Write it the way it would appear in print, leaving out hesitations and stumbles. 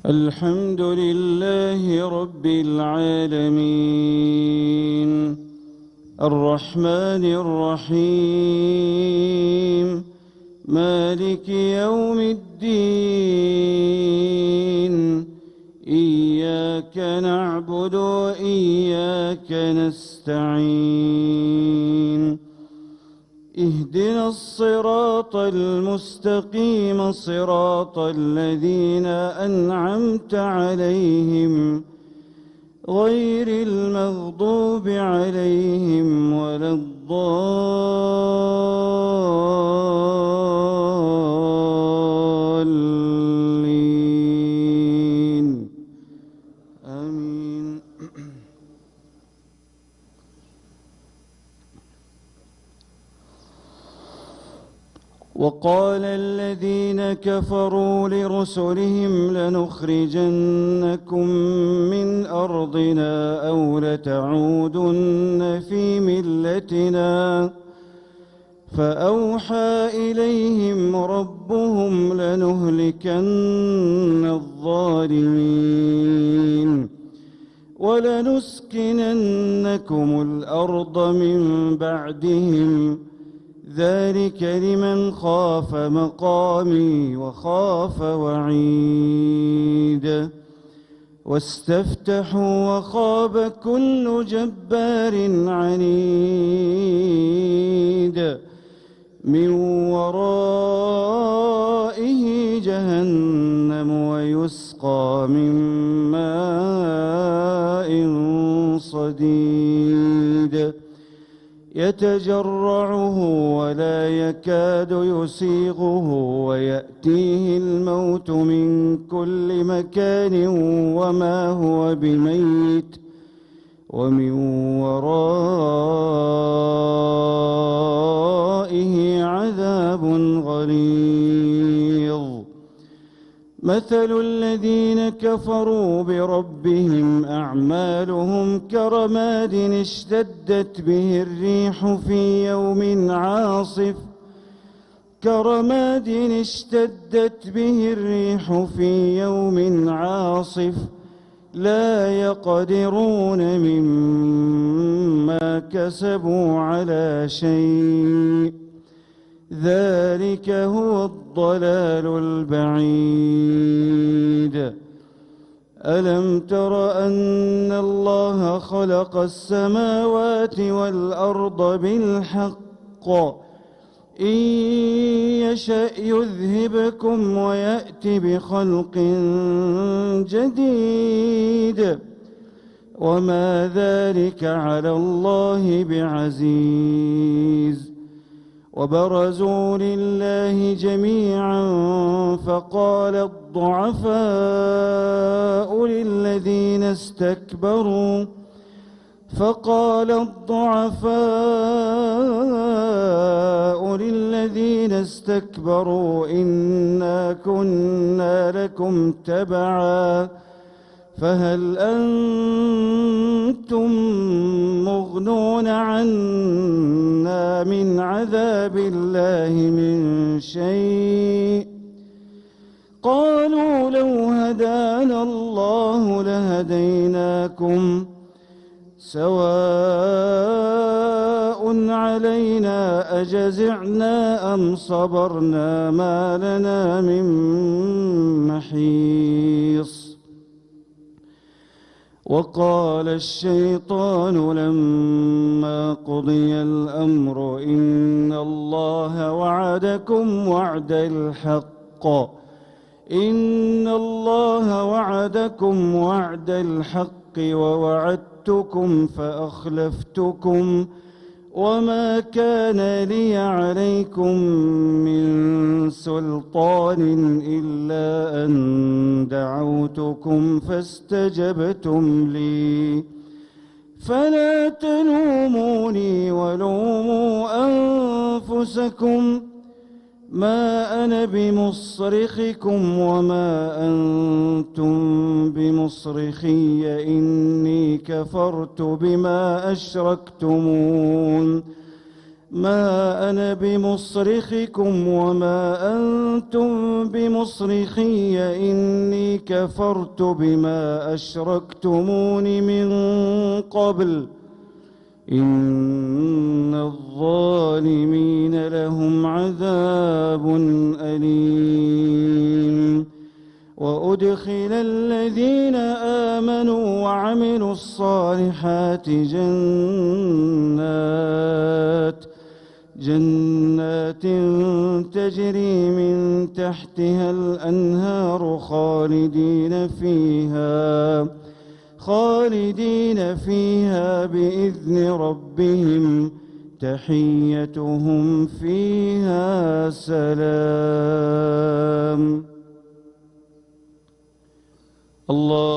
الحمد لله رب العالمين الرحمن الرحيم مالك يوم الدين إياك نعبد وإياك نستعين اهدنا الصراط المستقيم صراط الذين أنعمت عليهم غير المغضوب عليهم ولا الضالين آمين. وقال الذين كفروا لرسلهم لنخرجنكم من أرضنا أو لتعودن في ملتنا فأوحى إليهم ربهم لنهلكن الظالمين ولنسكننكم الأرض من بعدهم ذلك لمن خاف مقامي وخاف وعيد واستفتحوا وخاب كل جبار عنيد من ورائه جهنم ويسقى من ماء صديد يتجرعه ولا يكاد يسيغه ويأتيه الموت من كل مكان وما هو بميت ومن ورائه عذاب غليظ مثل الذين كفروا بربهم أعمالهم كرماد اشتدت به الريح في يوم عاصف لا يقدرون مما كسبوا على شيء ذلك هو الضلال البعيد ألم تر أن الله خلق السماوات والأرض بالحق إن يشأ يذهبكم ويأت بخلق جديد وما ذلك على الله بعزيز وبرزوا لله جميعا فقال الضعفاء للذين استكبروا إنا كنا لكم تبعا فهل أنتم مغنون عنا من عذاب الله من شيء قالوا لو هدانا الله لهديناكم سواء علينا أجزعنا أم صبرنا ما لنا من محيص وقال الشيطان لما قضي الأمر إن الله وعدكم وعد الحق ووعدتكم فأخلفتكم وما كان لي عليكم من سلطان إلا أن دعوتكم فاستجبتم لي فلا تلوموني ولوموا أنفسكم ما أنا بمصرخكم وما أنتم بمصرخي إني كفرت بما أشركتمون ما أنا بمصرخكم وما أنتم بمصرخي إني كفرت بما أشركتمون من قبل إن الظالمين لهم عذاب أليم وأدخل الذين آمنوا وعملوا الصالحات جنات تجري من تحتها الأنهار خالدين فيها بإذن ربهم تحيتهم فيها سلام. الله